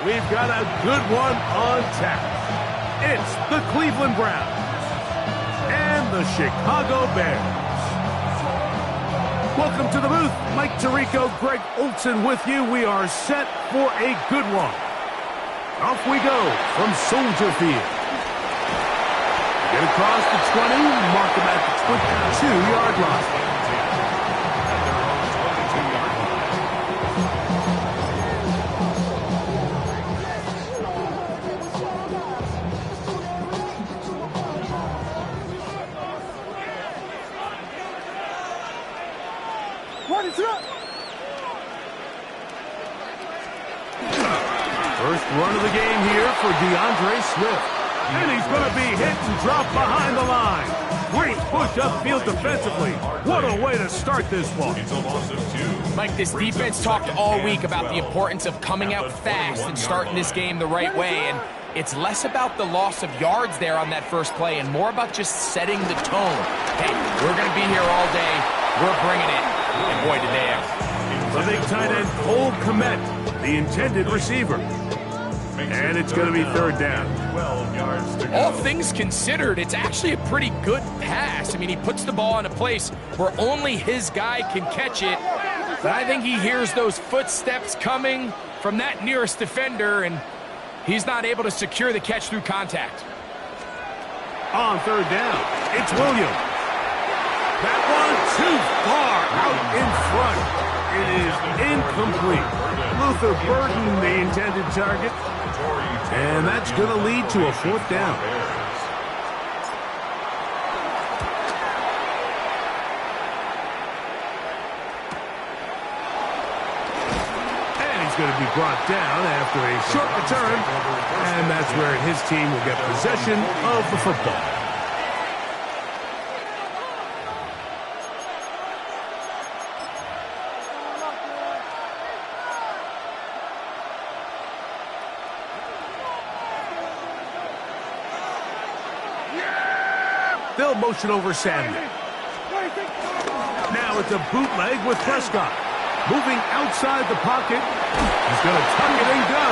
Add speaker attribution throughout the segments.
Speaker 1: we've got a good one on tap. It's the Cleveland Browns and the Chicago Bears. Welcome to the booth. Mike Tirico, Greg Olson with you. We are set for a good one. Off we go from Soldier Field. Get across the 20, mark him at the 22-yard line. First run of the game here for DeAndre Swift. And he's going to be hit and dropped behind the line. Great push upfield defensively. What a way to start this one.
Speaker 2: Mike, this defense talked all week about the importance of coming out fast and starting this game the right way. And it's less about the loss of yards there on that first play and more about just setting the tone. Hey, we're going to be here all day. We're bringing it. And boy, did they ever.
Speaker 1: The big tight end, Cole Kmet, the intended receiver. And it's going to be third down.
Speaker 3: 12 yards to go.
Speaker 2: All things considered, it's actually a pretty good pass. I mean, he puts the ball in a place where only his guy can catch it. But I think he hears those footsteps coming from that nearest defender, and he's not able to secure the catch through contact.
Speaker 1: On third down, it's Williams. That one too far out in front. It is incomplete. Luther Burden, the intended target. And that's going to lead to a fourth down. And he's going to be brought down after a short return. And that's where his team will get possession of the football. They'll motion over Samuel. Now it's a bootleg with Prescott. Moving outside the pocket. He's going to tuck it and go.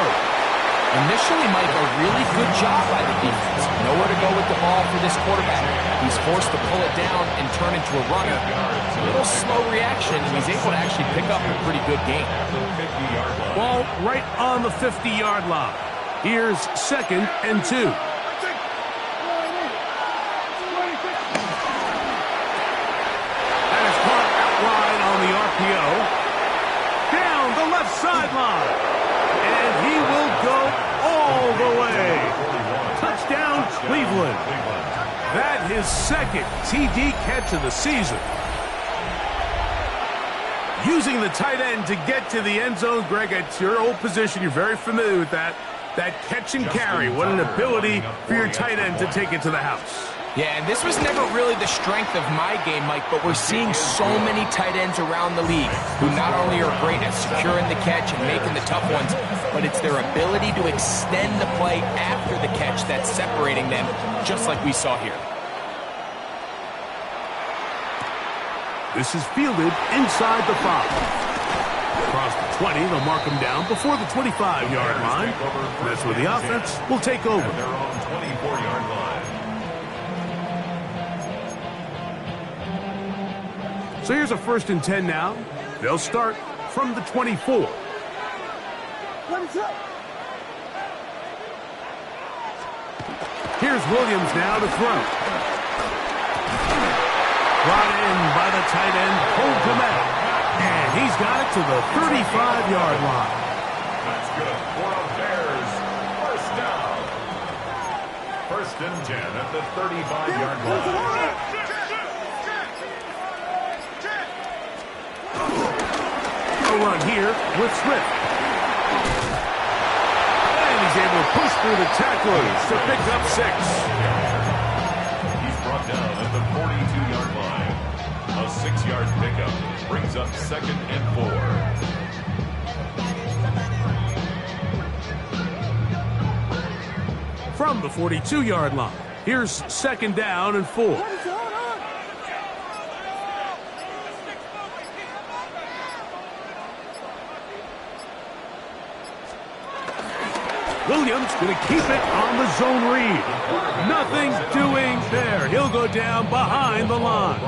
Speaker 2: Initially, Mike, a really good job by the defense. Nowhere to go with the ball for this quarterback. He's forced to pull it down and turn into a runner. A little slow reaction, and he's able to actually pick up a pretty good game.
Speaker 1: Ball right on the 50-yard line. Here's 2nd and 2. Down the left sideline. And he will go all the way. Touchdown, Cleveland. That his 2nd TD catch of the season. Using the tight end to get to the end zone, Greg, it's your old position. You're very familiar with that. That catch and carry. What an ability for your tight end to take it to the house.
Speaker 2: Yeah, and this was never really the strength of my game, Mike, but we're seeing so many tight ends around the league who not only are great at securing the catch and making the tough ones, but it's their ability to extend the play after the catch that's separating them, just like we saw here.
Speaker 1: This is fielded inside the 5. Across the 20, they'll mark him down before the 25-yard line. That's where the offense will take over.
Speaker 3: Their own 24-yard line.
Speaker 1: So here's a 1st and 10 now. They'll start from the 24. Here's Williams now to throw. Brought in by the tight end, Cole Kmet. And he's got it to the 35-yard line.
Speaker 3: That's good for a Bears first down. 1st and 10 at the 35-yard line.
Speaker 1: Run here with Swift. And he's able to push through the tacklers to pick up 6.
Speaker 3: He's brought down at the 42-yard line. A 6-yard pickup brings up 2nd and 4.
Speaker 1: From the 42-yard line, here's 2nd down and 4. Williams going to keep it on the zone read. Nothing doing there. He'll go down behind the line.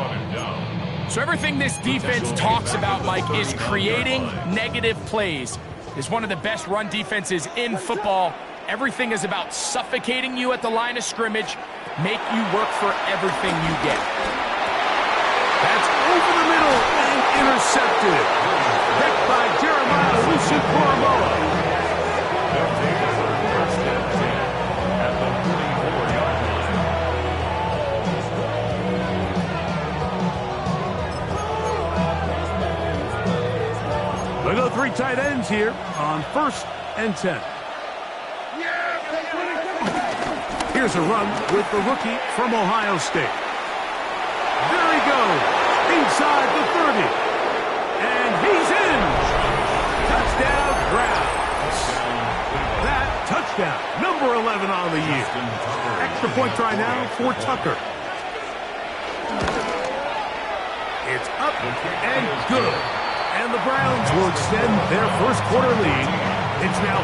Speaker 2: So everything this defense talks about, Mike, is creating negative plays. It's one of the best run defenses in football. Everything is about suffocating you at the line of scrimmage, make you work for everything you get.
Speaker 1: That's over the middle and intercepted. Picked by Jeremiah Lusu-Koromoa.
Speaker 3: They'll take it for first and 10 at the 44-yard line.
Speaker 1: They go 3 tight ends here on 1st and 10. Here's a run with the rookie from Ohio State. There he goes, inside the 30. And he's in. Touchdown, Browns. That touchdown, number 11 on the year. Extra point try now for Tucker. It's up and good. And the Browns will extend their first quarter lead. It's now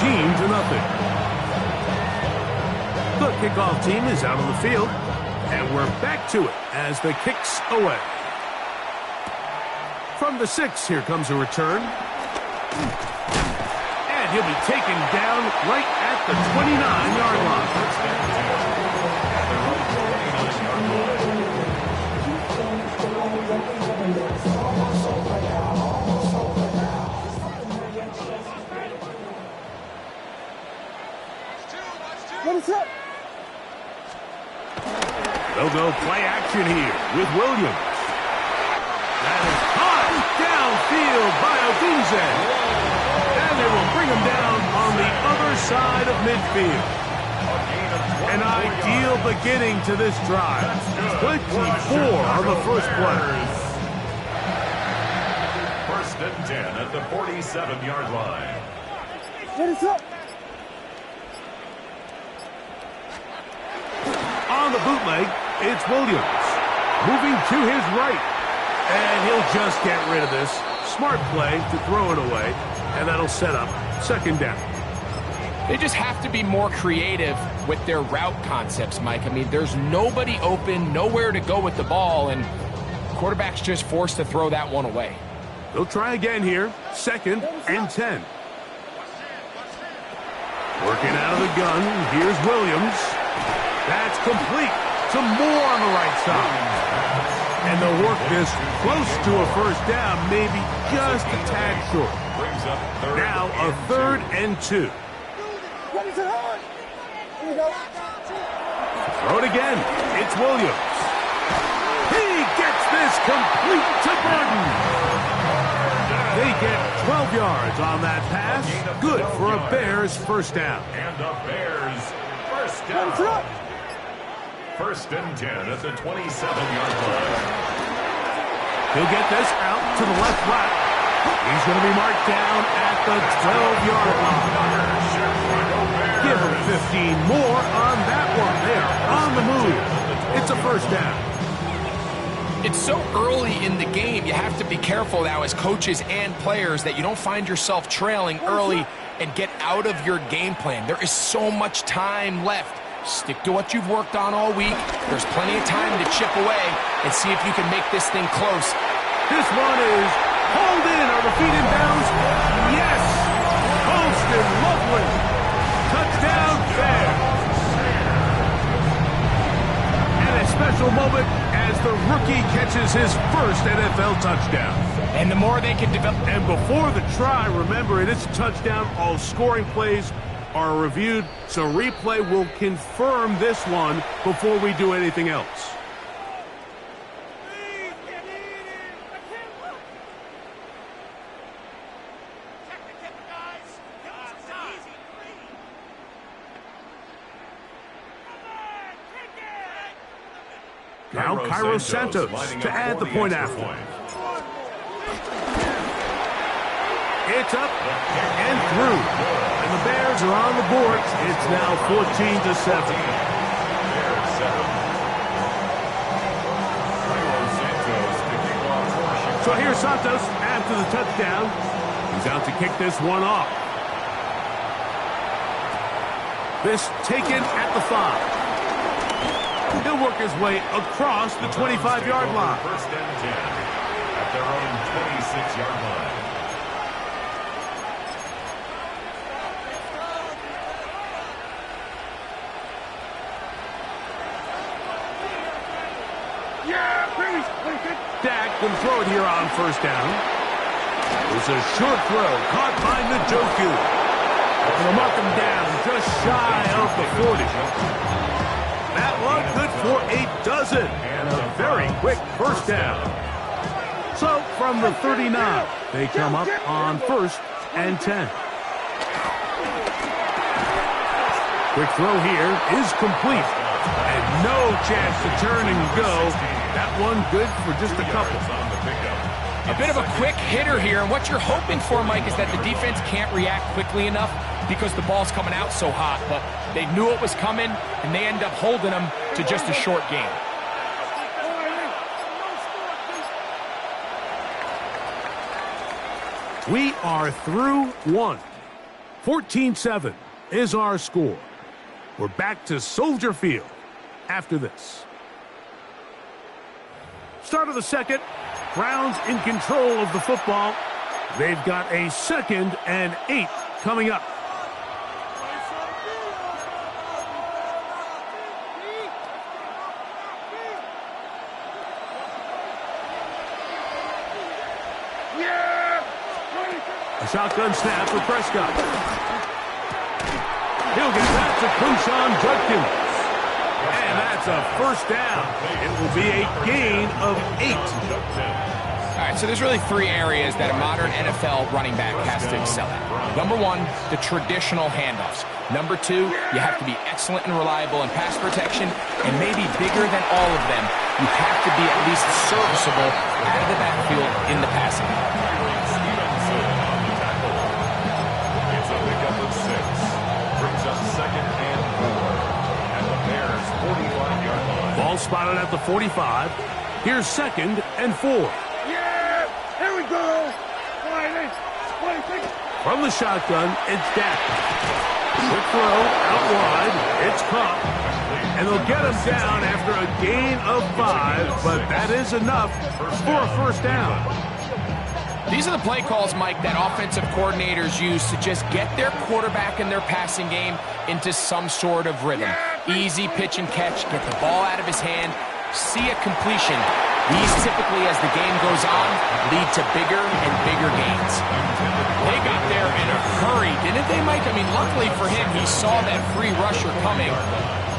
Speaker 1: 14-0. The kickoff team is out on the field, and we're back to it as the kick's away. From the 6, here comes a return. And he'll be taken down right at the 29-yard line.
Speaker 4: What is up?
Speaker 1: They'll go play action here with Williams. That is caught downfield by Odunze. And they will bring him down on the other side of midfield. An ideal beginning to this drive. 24 on the first play.
Speaker 3: First and 10 at the 47-yard line.
Speaker 4: What is up?
Speaker 1: On the bootleg, it's Williams. Moving to his right. And he'll just get rid of this. Smart play to throw it away. And that'll set up 2nd down.
Speaker 2: They just have to be more creative with their route concepts, Mike. I mean, there's nobody open, nowhere to go with the ball, and quarterback's just forced to throw that one away.
Speaker 1: They'll try again here. 2nd and 10. Working out of the gun. Here's Williams. That's complete to Moore on the right side. And they'll work this close to a 1st down, maybe just a tad short. Now a 3rd and 2. Throw it again. It's Williams. He gets this complete to Burton. They get 12 yards on that pass. Good for a Bears 1st down.
Speaker 3: And the Bears 1st down. 1st and 10 at the 27-yard line.
Speaker 1: He'll get this out to the left flat. He's going to be marked down at the 12-yard line. Give him 15 more on that one. They are on the move. It's a 1st down.
Speaker 2: It's so early in the game, you have to be careful now as coaches and players that you don't find yourself trailing early and get out of your game plan. There is so much time left. Stick to what you've worked on all week. There's plenty of time to chip away and see if you can make this thing close.
Speaker 1: This one is hauled in. Are the feet in bounds? Yes! Posted, lovely. Touchdown, Bears. And a special moment as the rookie catches his 1st NFL touchdown.
Speaker 2: And the more they can develop.
Speaker 1: And before the try, remember, it is a touchdown. All scoring plays are reviewed, so replay will confirm this one before we do anything else. Now Cairo Santos to add the point after. It's up and through. And the Bears are on the board. It's now 14-7. So here's Santos after the touchdown. He's out to kick this one off. This taken at the 5. He'll work his way across the 25-yard line.
Speaker 3: First and 10 at their own 26-yard line.
Speaker 1: Dak can throw it here on first down. It's a short throw caught by Njoku. They'll mark him down just shy of the 40. That one good for a dozen and a very quick first down. So from the 39, they come up on first and 10. Quick throw here is complete. And no chance to turn and go. That one good for just a couple.
Speaker 2: A bit of a quick hitter here, and what you're hoping for, Mike, is that the defense can't react quickly enough because the ball's coming out so hot, but they knew it was coming, and they end up holding them to just a short game.
Speaker 1: We are through one. 14-7 is our score. We're back to Soldier Field after this. Start of the second. Browns in control of the football. They've got a 2nd and 8 coming up. A shotgun snap for Prescott. He'll get that to Quinshon Judkins. And that's a first down. It will be a gain of 8.
Speaker 2: All right, so there's really 3 areas that a modern NFL running back has to excel at. Number 1, the traditional handoffs. Number 2, you have to be excellent and reliable in pass protection. And maybe bigger than all of them, you have to be at least serviceable out of the backfield in the passing game.
Speaker 3: It's a pickup of 6. Brings up 2nd and 4 at the Bears' 45-yard line.
Speaker 1: Ball spotted at the 45. Here's 2nd and 4.
Speaker 4: Here we go.
Speaker 1: From the shotgun, it's Dak. Quick throw out wide. It's caught. And they'll get him down after a gain of 5, but that is enough for a first down.
Speaker 2: These are the play calls, Mike, that offensive coordinators use to just get their quarterback and their passing game into some sort of rhythm. Easy pitch and catch, get the ball out of his hand, see a completion. These typically, as the game goes on, lead to bigger and bigger gains. They got there in a hurry, didn't they, Mike? I mean, luckily for him, he saw that free rusher coming,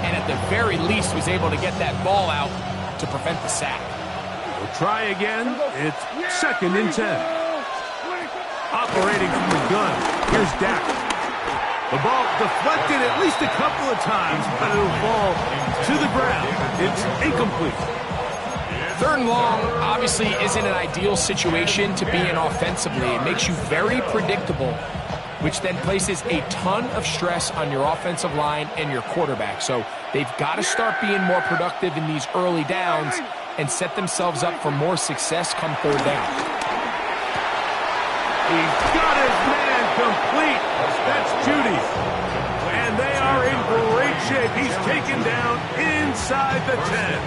Speaker 2: and at the very least was able to get that ball out to prevent the sack.
Speaker 1: We'll try again. It's 2nd and 10. Operating from the gun, here's Dak. The ball deflected at least a couple of times, but it'll fall to the ground. It's incomplete.
Speaker 2: 3rd and long obviously isn't an ideal situation to be in offensively. It makes you very predictable, which then places a ton of stress on your offensive line and your quarterback. So they've got to start being more productive in these early downs and set themselves up for more success come 3rd down.
Speaker 1: He's got his man complete. That's Judy. And they are in great shape. He's taken down inside the 10.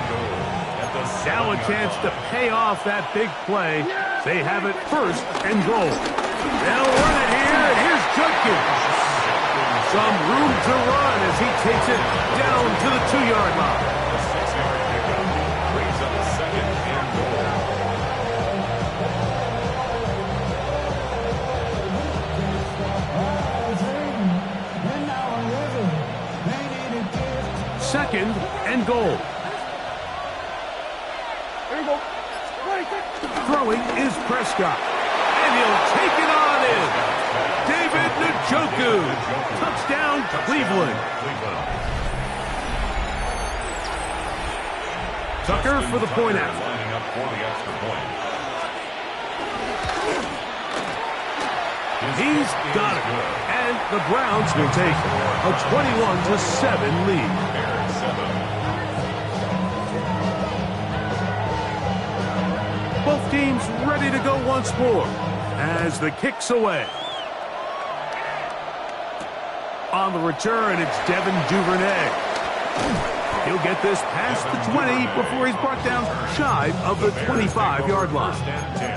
Speaker 1: Now a chance to pay off that big play. They have it 1st and goal. They'll run it here, and here's Judkins. Some room to run as he takes it down to the 2-yard line.
Speaker 3: The 6-yard pickup brings up 2nd and goal.
Speaker 1: 2nd and goal. Throwing is Prescott. And he'll take it on in. David Njoku. Touchdown, Cleveland. Tucker for the point out.
Speaker 3: Lining up for the extra point.
Speaker 1: He's got it. And the Browns will take a 21-7 lead.
Speaker 3: Bears 7.
Speaker 1: Both teams ready to go once more as the kick's away. On the return, it's Devin Duvernay. He'll get this past the 20 before he's brought down shy of the 25-yard line.
Speaker 3: First and 10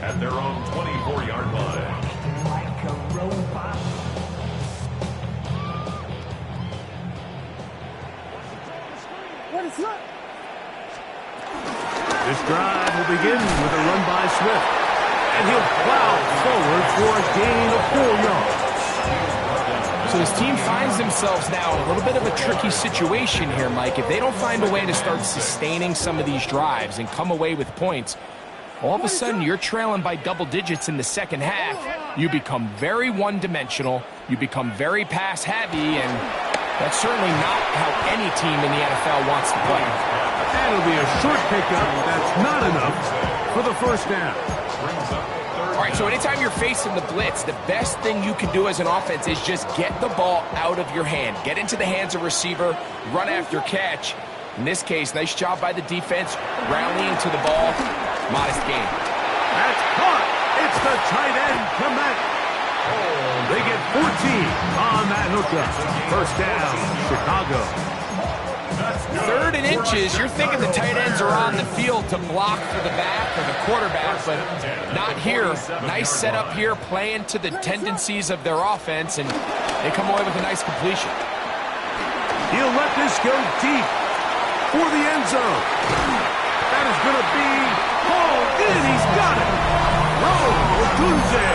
Speaker 3: at their own 24-yard line.
Speaker 1: This drive will begin with a run by Swift. And he'll plow forward for a gain of 4 yards.
Speaker 2: So his team finds themselves now in a little bit of a tricky situation here, Mike. If they don't find a way to start sustaining some of these drives and come away with points, all of a sudden you're trailing by double digits in the second half. You become very one-dimensional. You become very pass-heavy, and that's certainly not how any team in the NFL wants to play.
Speaker 1: And it'll be a short pickup. That's not enough for the first down.
Speaker 2: All right, so anytime you're facing the blitz, the best thing you can do as an offense is just get the ball out of your hand. Get into the hands of receiver, run after catch. In this case, nice job by the defense, rallying to the ball. Modest gain.
Speaker 1: That's caught. It's the tight end commit. They get 14 on that hookup. First down, Chicago.
Speaker 2: 3rd and inches, you're thinking the tight ends are on the field to block for the back or the quarterback, but not here. Nice setup here, playing to the tendencies of their offense, and they come away with a nice completion.
Speaker 1: He'll let this go deep for the end zone. That is going to be hauled in. He's got it. Ogunze.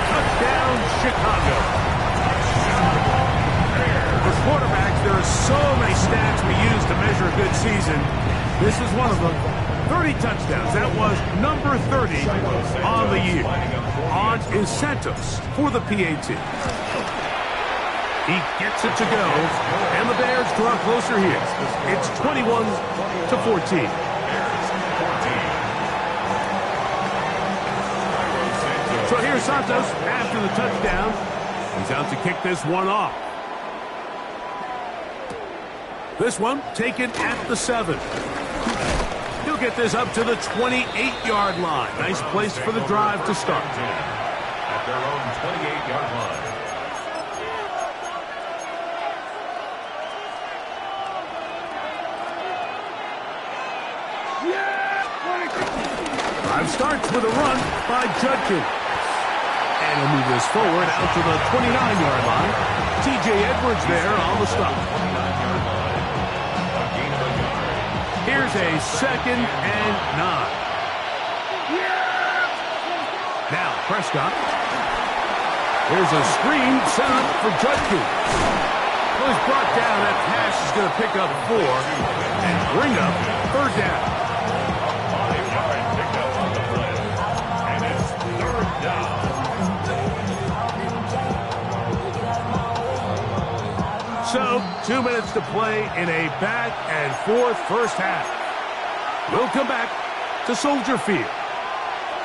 Speaker 1: Touchdown, Chicago. For quarterbacks, there are so many stats we use to measure a good season. This is one of them. 30 touchdowns. That was number 30 on the year. On is Santos for the PAT. He gets it to go, and the Bears draw closer here. It's 21-14. So here's Santos after the touchdown. He's out to kick this one off. This one taken at the 7. He'll get this up to the 28-yard line. Nice place for the drive to start.
Speaker 3: At their own 28-yard line.
Speaker 1: Drive starts with a run by Judkins. And he'll move this forward out to the 29-yard line. T.J. Edwards there on the stop. Here's a 2nd and 9. Now Prescott. Here's a screen set up for Judkins. Well, he's brought down. That pass is going to pick up 4 and bring up 3rd down.
Speaker 3: And it's 3rd down.
Speaker 1: So, 2 minutes to play in a back-and-forth first half. We'll come back to Soldier Field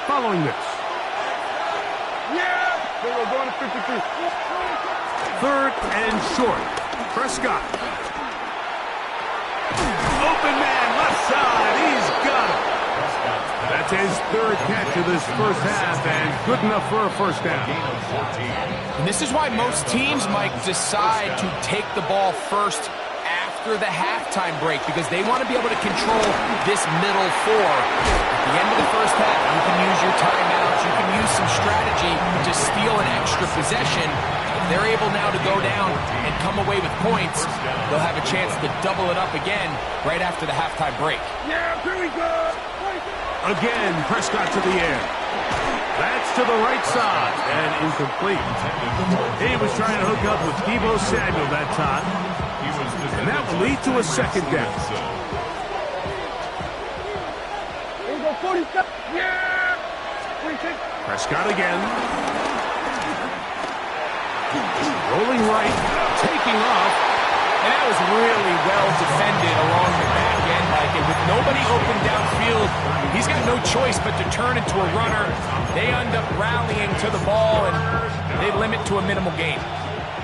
Speaker 1: following this.
Speaker 4: We're going to 53.
Speaker 1: 3rd and short. Prescott. Open man, left side. He's got it. That's his 3rd catch of this first half, and good enough for a first down.
Speaker 2: And this is why most teams, Mike, decide to take the ball first after the halftime break, because they want to be able to control this middle 4. At the end of the first half, you can use your timeouts, you can use some strategy to steal an extra possession. If they're able now to go down and come away with points, they'll have a chance to double it up again right after the halftime break.
Speaker 4: Yeah, here we go.
Speaker 1: Again, Prescott to the air. That's to the right side and incomplete. He was trying to hook up with Deebo Samuel that time. And that will lead to a 2nd down.
Speaker 4: Here we go, 47. Yeah! 26.
Speaker 1: Prescott again. Rolling right, taking off.
Speaker 2: And that was really well defended along the back end, Mike. And with nobody open downfield, he's got no choice but to turn into a runner. They end up rallying to the ball, and they limit to a minimal gain.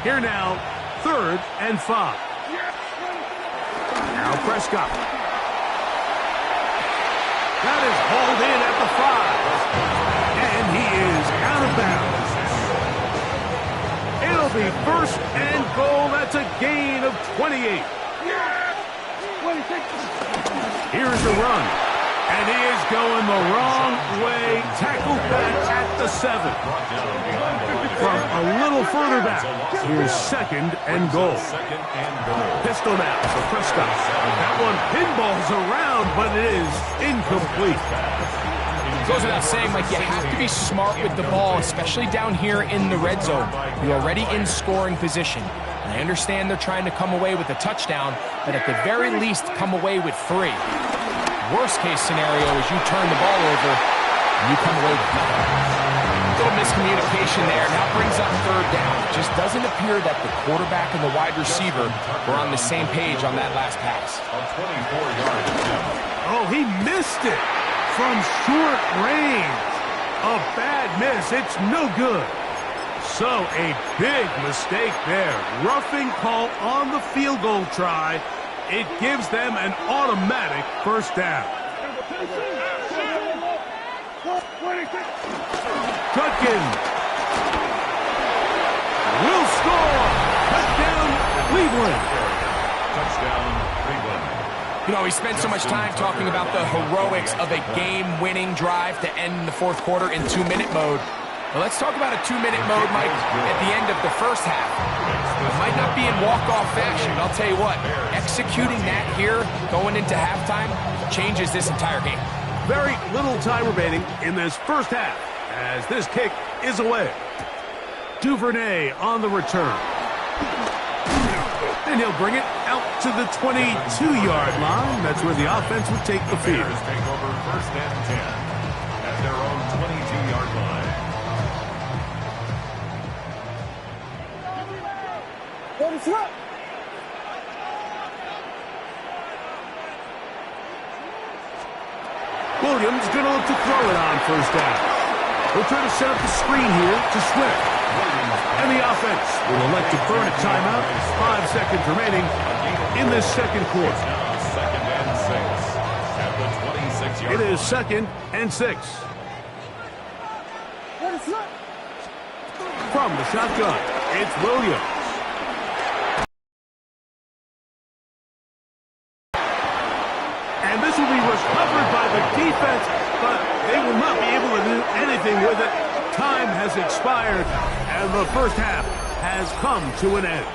Speaker 1: Here now, 3rd and 5. Now Prescott. That is hauled in at the 5. And he is out of bounds. It'll be first and goal. That's a gain of 28. Here's the run. And he is going the wrong way. Tackled back at the 7. From a little further back, here's second and goal. Pistol now for Prescott. That one pinballs around, but it is incomplete.
Speaker 2: Goes without saying, Mike, you have to be smart with the ball, especially down here in the red zone. You're already in scoring position. And I understand they're trying to come away with a touchdown, but at the very least, come away with 3. Worst case scenario is you turn the ball over and you come away with nothing. Little miscommunication there. Now brings up third down. It just doesn't appear that the quarterback and the wide receiver were on the same page on that last pass.
Speaker 1: Oh, he missed it from short range. A bad miss. It's no good. So a big mistake there. Roughing call on the field goal try. It gives them an automatic first down. Judkins will score. Touchdown, Cleveland.
Speaker 3: Touchdown, Cleveland.
Speaker 2: You know, we spent so much time talking about the heroics of a game-winning drive to end the fourth quarter in 2-minute mode. Well, let's talk about a 2-minute mode, Mike, at the end of the first half. It might not be in walk-off fashion. I'll tell you what, executing that here, going into halftime, changes this entire game.
Speaker 1: Very little time remaining in this first half as this kick is away. Duvernay on the return. And he'll bring it out to the 22-yard line. That's where the offense would take the field.
Speaker 3: Bears take over first and 10 at their own 22-yard line.
Speaker 1: Williams going to look to throw it on first down. We'll try to set up the screen here to Swift. And the offense will elect to burn a timeout. 5 seconds remaining in this second quarter.
Speaker 3: Second and 6 at the 26-yard line.
Speaker 1: It is second and 6. From the shotgun, it's Williams. And this will be recovered by the defense, but they will not be able to do anything with it. Time has expired, and the first half has come to an end.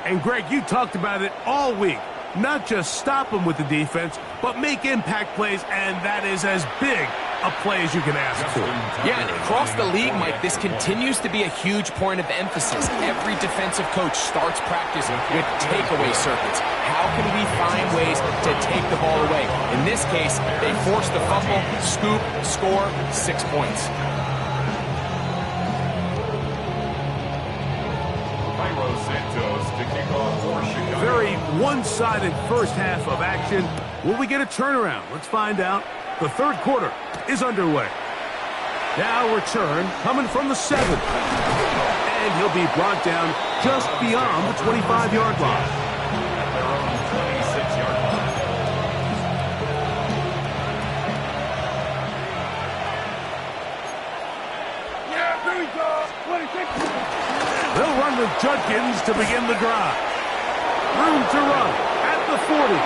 Speaker 1: And Greg, you talked about it all week. Not just stop them with the defense, but make impact plays, and that is as big a play as you can ask for.
Speaker 2: Yeah, and across the league, Mike, this continues to be a huge point of emphasis. Every defensive coach starts practice with takeaway circuits. How can we find ways to take the ball away? In this case, they forced the fumble, scoop, score, 6 points.
Speaker 1: Very one-sided first half of action. Will we get a turnaround? Let's find out. The third quarter is underway. Now return coming from the 7. And he'll be brought down just beyond the 25-yard line.
Speaker 3: At their own 26-yard line.
Speaker 4: Yeah, there we go. 26.
Speaker 1: They'll run with Judkins to begin the drive. Room to run at the 40.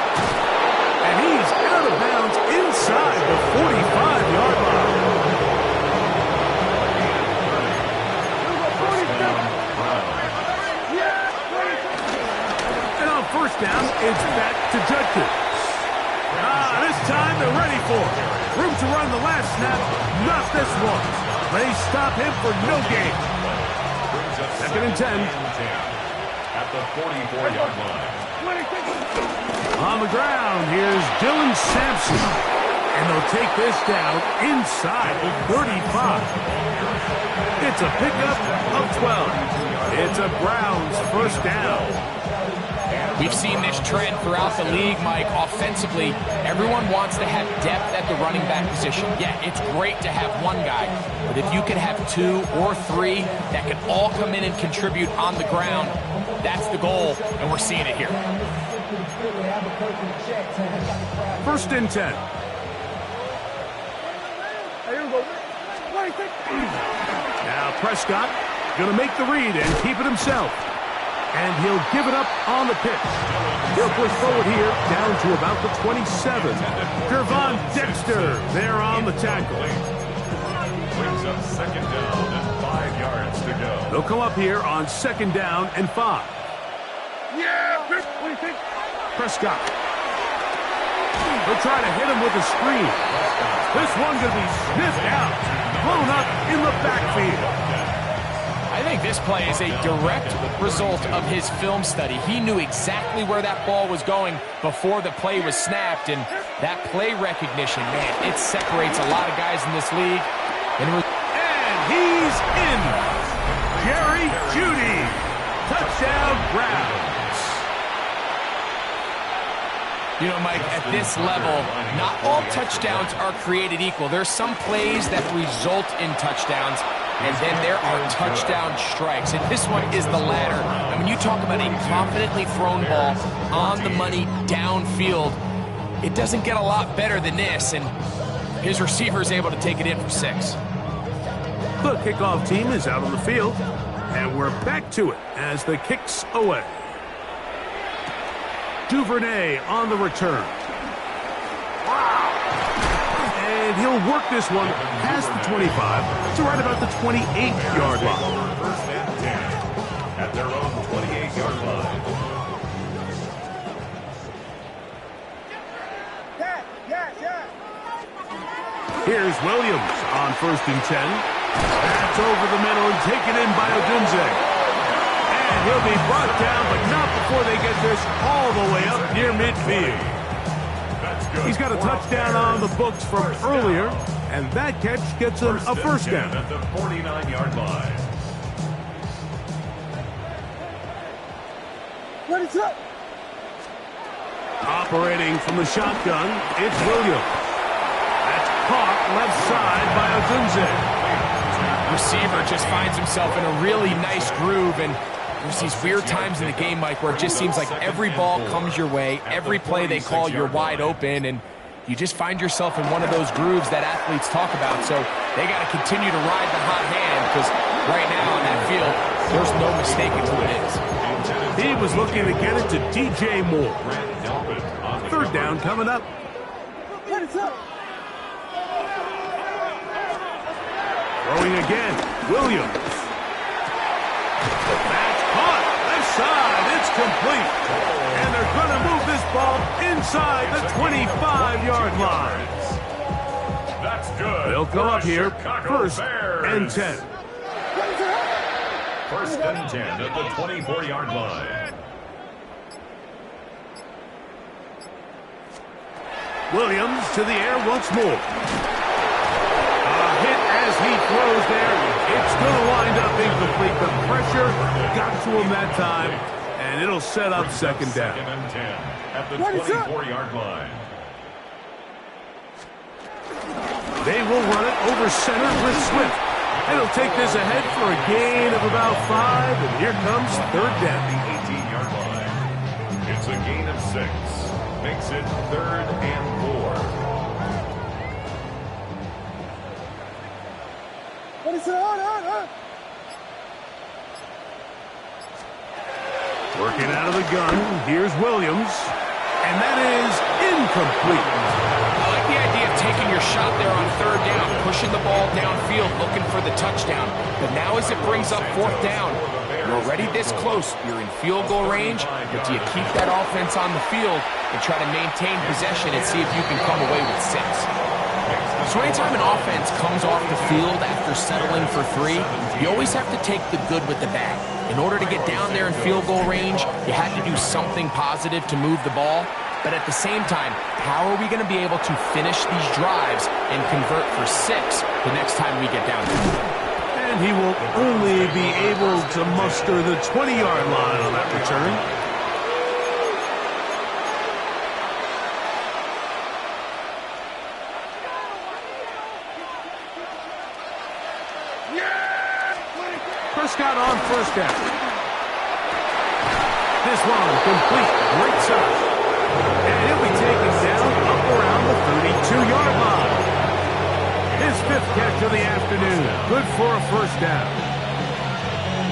Speaker 1: And he's out of bounds inside the 45-yard line. And on first down, it's back to Judkins. This time they're ready for it. Room to run the last snap, not this one. They stop him for no gain. Second and 10.
Speaker 3: At the 44-yard line.
Speaker 1: On the ground, here's Dylan Sampson. And they'll take this down inside the 35. It's a pickup of 12. It's a Browns first down.
Speaker 2: We've seen this trend throughout the league, Mike. Offensively, everyone wants to have depth at the running back position. Yeah, it's great to have one guy, but if you can have 2 or 3 that can all come in and contribute on the ground, that's the goal, and we're seeing it here.
Speaker 1: First and 10.
Speaker 4: Here we go. 26.
Speaker 1: Now Prescott going to make the read and keep it himself. And he'll give it up on the pitch. He'll push forward here down to about the 27. Gervon Dexter there on the tackle.
Speaker 3: Brings up second down and 5 yards to go.
Speaker 1: They'll come up here on second down and 5.
Speaker 4: Yeah, what do you think?
Speaker 1: Prescott. They'll try to hit him with a screen. This one going to be sniffed out. Blown up in the backfield.
Speaker 2: I think this play is a direct result of his film study. He knew exactly where that ball was going before the play was snapped, and that play recognition, man, it separates a lot of guys in this league. And
Speaker 1: he's in. Jerry Jeudy. Touchdown Browns.
Speaker 2: You know, Mike, at this level, not all touchdowns are created equal. There's some plays that result in touchdowns, and then there are touchdown strikes. And this one is the latter. And when you talk about a confidently thrown ball on the money downfield, it doesn't get a lot better than this. And his receiver is able to take it in for 6.
Speaker 1: The kickoff team is out on the field. And we're back to it as the kick's away. Duvernay on the return. And he'll work this one past the 25 to right about the 28-yard line.
Speaker 3: First and 10 at their own 28-yard line.
Speaker 4: Yeah.
Speaker 1: Here's Williams on first and 10. That's over the middle and taken in by Odunze. And he'll be brought down, but not before they get this all the way up near midfield. He's got a touchdown on the books from earlier, and that catch gets him a first down.
Speaker 3: At the 49-yard line.
Speaker 4: What is up?
Speaker 1: Operating from the shotgun, it's Williams. That's caught left side by Odunze.
Speaker 2: Receiver just finds himself in a really nice groove, and there's these weird times in the game, Mike, where it just seems like every ball comes your way, every play they call, you're wide open, and you just find yourself in one of those grooves that athletes talk about. So they got to continue to ride the hot hand, because right now on that field, there's no mistaking who it is.
Speaker 1: He was looking to get it to DJ Moore. Third down coming up.
Speaker 4: What is up?
Speaker 1: Throwing again, Williams. That's caught, left side, it's complete. And they're going to move this ball inside the 25-yard line.
Speaker 3: That's good.
Speaker 1: They'll come up here, first and 10.
Speaker 3: First and 10 at the 24-yard line.
Speaker 1: Williams to the air once more. A hit as he throws there. It's going to wind up incomplete. The pressure got to him that time, and it'll set up second down.
Speaker 3: Second and 10 at the 24-yard line.
Speaker 1: They will run it over center with Swift. And he'll take this ahead for a gain of about 5, and here comes third down.
Speaker 3: The 18-yard line. It's a gain of 6. Makes it 3rd and 4.
Speaker 4: What is it?
Speaker 1: Working out of the gun, here's Williams, and that is incomplete.
Speaker 2: I like the idea of taking your shot there on third down, pushing the ball downfield, looking for the touchdown. But now as it brings up fourth down, you're already this close. You're in field goal range, but do you keep that offense on the field and try to maintain possession and see if you can come away with 6? So anytime an offense comes off the field after settling for 3, you always have to take the good with the bad. In order to get down there in field goal range, you had to do something positive to move the ball. But at the same time, how are we going to be able to finish these drives and convert for 6 the next time we get down there?
Speaker 1: And he will only be able to muster the 20-yard line on that return. Prescott on first down. This one complete, right side. And he'll be taken down up around the 32-yard line. His 5th catch of the afternoon. Good for a first down.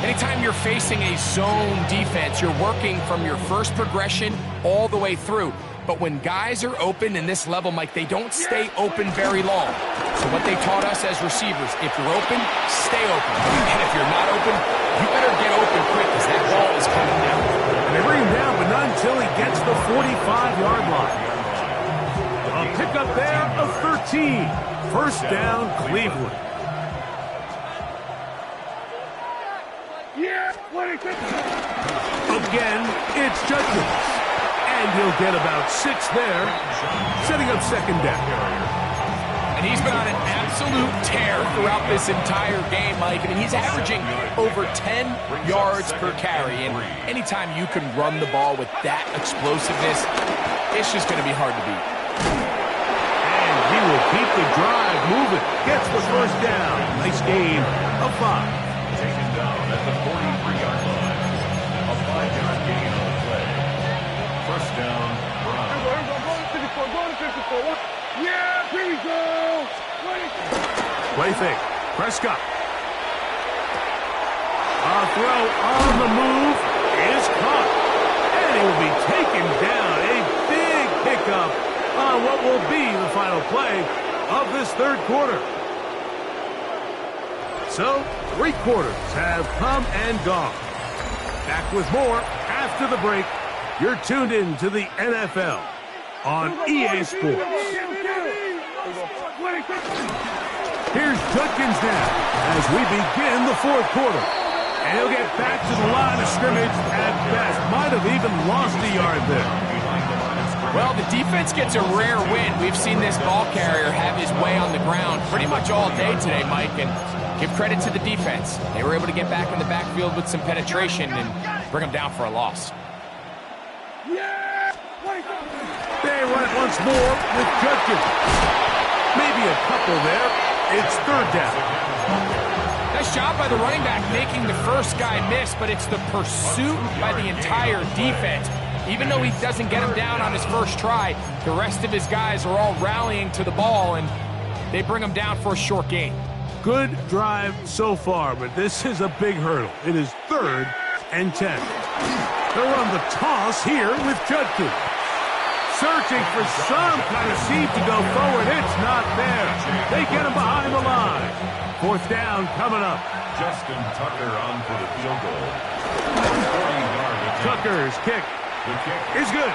Speaker 2: Anytime you're facing a zone defense, you're working from your first progression all the way through. But when guys are open in this level, Mike, they don't stay open very long. So what they taught us as receivers, if you're open, stay open. And if you're not open, you better get open quick because that ball is coming down.
Speaker 1: And they bring him down, but not until he gets the 45-yard line. A pickup there of 13. First down, Cleveland. Again, it's Judkins. And he'll get about 6 there, setting up second down.
Speaker 2: And he's been on an absolute tear throughout this entire game, Mike. I mean, he's averaging over 10 yards per carry. And anytime you can run the ball with that explosiveness, it's just going to be hard to beat.
Speaker 1: And he will keep the drive moving. Gets the first down. Nice gain of 5.
Speaker 3: Taken down at the 43-yard line. A 5-yard gain on the play. First down, Brown.
Speaker 4: Yeah, here we go.
Speaker 1: Play fake. Prescott. A throw on the move is caught. And he will be taken down. A big pickup on what will be the final play of this third quarter. So, 3 quarters have come and gone. Back with more after the break. You're tuned in to the NFL on EA Sports. Here's Judkins now as we begin the fourth quarter. And he'll get back to the line of scrimmage at best. Might have even lost a yard there.
Speaker 2: Well, the defense gets a rare win. We've seen this ball carrier have his way on the ground pretty much all day today, Mike, and give credit to the defense. They were able to get back in the backfield with some penetration and bring them down for a loss.
Speaker 1: They run it once more with Judkins. Maybe a couple there. It's third down.
Speaker 2: Nice job by the running back making the first guy miss, but it's the pursuit by the entire defense. Even though he doesn't get him down on his first try, the rest of his guys are all rallying to the ball, and they bring him down for a short gain.
Speaker 1: Good drive so far, but this is a big hurdle. It is 3rd and 10. They'll run the toss here with Judkins. Searching for some kind of seam to go forward. It's not there. They get him behind the line. 4th down coming up.
Speaker 3: Justin Tucker on for the field goal. 40-yard attempt.
Speaker 1: Tucker's kick
Speaker 3: The kick
Speaker 1: is good.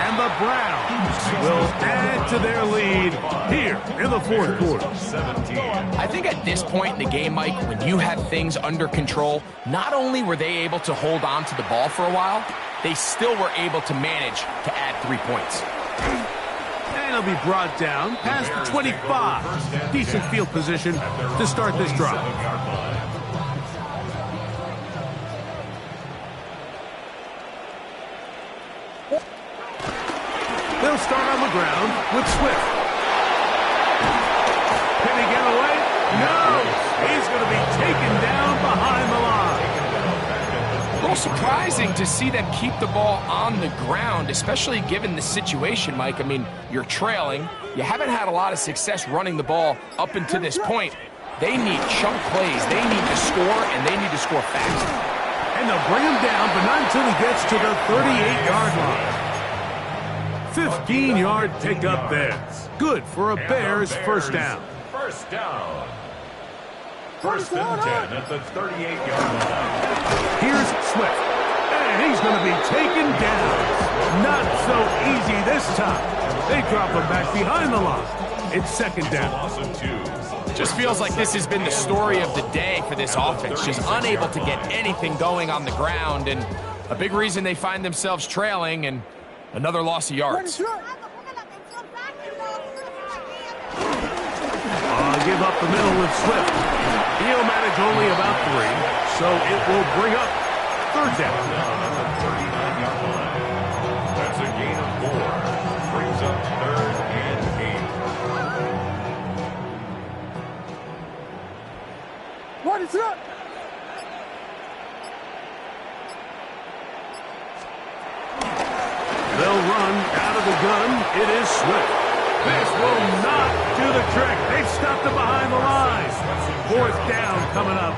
Speaker 1: And the Browns will add to their lead here in the fourth quarter.
Speaker 3: 17.
Speaker 2: I think at this point in the game, Mike, when you have things under control, not only were they able to hold on to the ball for a while, they still were able to manage to add 3 points.
Speaker 1: And he'll be brought down past the 25. Decent field position to start this drive. They'll start on the ground with Swift. Can he get away? No! He's going to be taken down behind the line.
Speaker 2: A little surprising to see them keep the ball on the ground, especially given the situation, Mike. I mean, you're trailing. You haven't had a lot of success running the ball up until this point. They need chunk plays. They need to score, and they need to score fast.
Speaker 1: And they'll bring him down, but not until he gets to the 38-yard line. 15-yard pickup there. Good for a Bears first down.
Speaker 3: First down. First and 10 at the 38-yard line.
Speaker 1: Here's Swift. And he's going to be taken down. Not so easy this time. They drop him back behind the line. It's second down.
Speaker 3: Loss of 2.
Speaker 2: Just feels like this has been the story of the day for this offense. Just unable to get anything going on the ground. And a big reason they find themselves trailing and another loss of yards.
Speaker 1: Give up the middle with Swift. He'll manage only about 3, so it will bring up third down.
Speaker 3: At the 39-yard line. That's a gain of 4. Brings up 3rd and 8.
Speaker 4: What is up?
Speaker 1: They'll run out of the gun. It is Swift. This will not do the trick. They've stopped him behind the line. Fourth down coming up.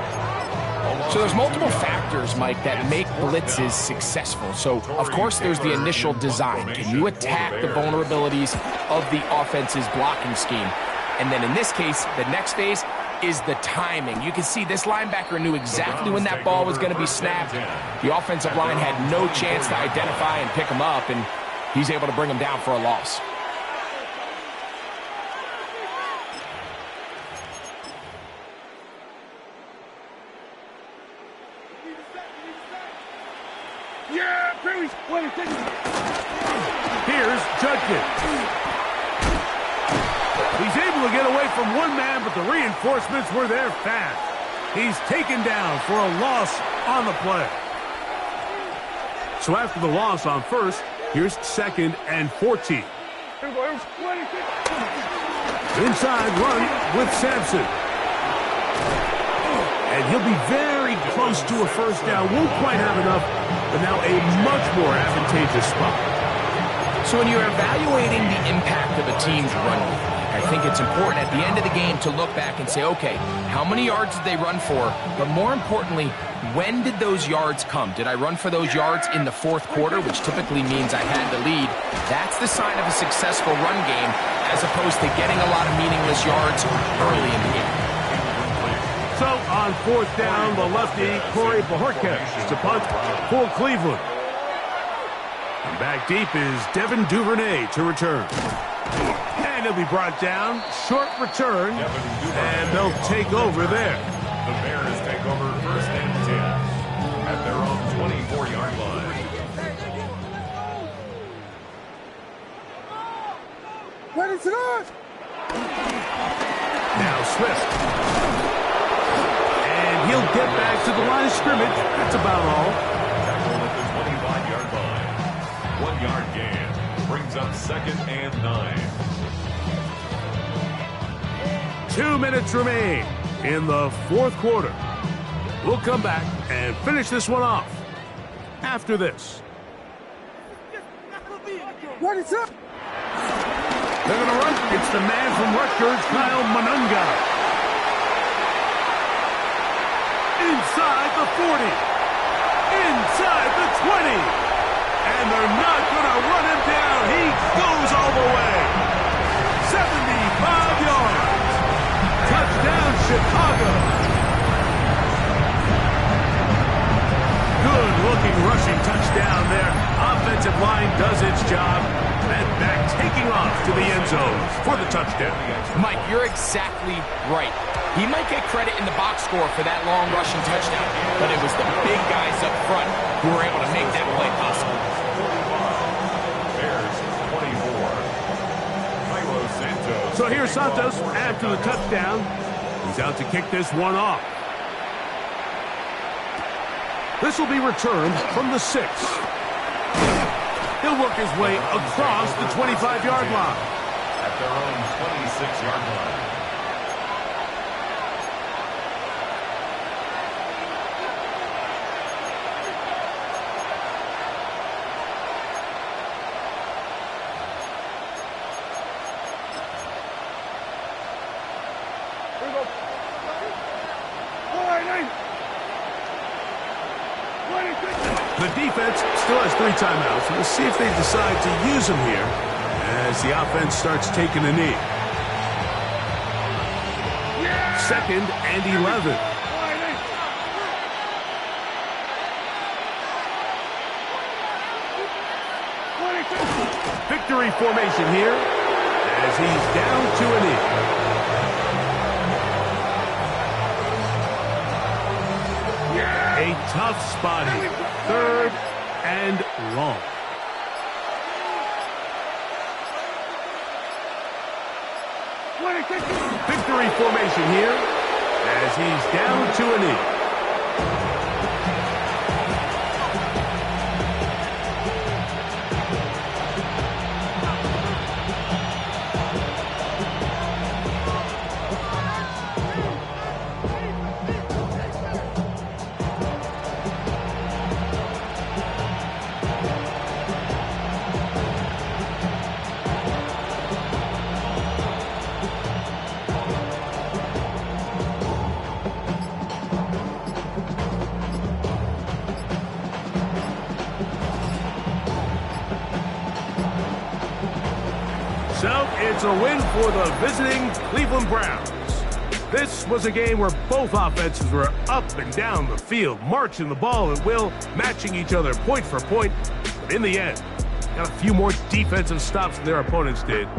Speaker 2: So there's multiple factors, Mike, that make blitzes successful. So, of course, there's the initial design. Can you attack the vulnerabilities of the offense's blocking scheme? And then in this case, the next phase is the timing. You can see this linebacker knew exactly when that ball was going to be snapped. The offensive line had no chance to identify and pick him up, and he's able to bring him down for a loss.
Speaker 1: Here's Judkins. He's able to get away from one man, but the reinforcements were there fast. He's taken down for a loss on the play. So after the loss on first, here's 2nd and 14. Inside run with Sampson. And he'll be very close to a first down. Won't quite have enough, but now a much more advantageous spot.
Speaker 2: So when you're evaluating the impact of a team's run, I think it's important at the end of the game to look back and say, okay, how many yards did they run for? But more importantly, when did those yards come? Did I run for those yards in the fourth quarter, which typically means I had the lead? That's the sign of a successful run game, as opposed to getting a lot of meaningless yards early in the game.
Speaker 1: So on fourth down, the lefty, Corey Bojorquez to punt for Cleveland. And back deep is Devin Duvernay to return. And he'll be brought down. Short return. And they'll take over there.
Speaker 3: The Bears take over 1st and 10 at their own 24-yard line.
Speaker 4: Ready to go!
Speaker 1: Now Swift. And he'll get back to the line of scrimmage. That's about all.
Speaker 3: Tackle at the 25-yard line. 1-yard gain brings up 2nd and 9.
Speaker 1: 2 minutes remain in the fourth quarter. We'll come back and finish this one off after this.
Speaker 4: Ready to go!
Speaker 1: They're going to run. It's the man from Rutgers, Kyle Monunga. Inside the 40. Inside the 20. And they're not going to run him down. He goes all the way. 75 yards. Touchdown, Chicago. Good-looking rushing touchdown there. Offensive line does its job. And back taking off to the end zone for the touchdown.
Speaker 2: Mike, you're exactly right. He might get credit in the box score for that long rushing touchdown, but it was the big guys up front who were able to make that play possible.
Speaker 3: Bears 24.
Speaker 1: So here's Santos after the touchdown. He's out to kick this one off. This will be returned from the 6. He'll work his way across the 25-yard line.
Speaker 3: At their own 26-yard line.
Speaker 1: The defense still has 3 timeouts. We'll see if they decide to use them here as the offense starts taking a knee. 2nd and 11. Victory formation here as he's down to a knee. A tough spot here. 3rd and long. Victory formation here as he's down to a knee. So it's a win for the visiting Cleveland Browns. This was a game where both offenses were up and down the field, marching the ball at will, matching each other point for point. But in the end, got a few more defensive stops than their opponents did.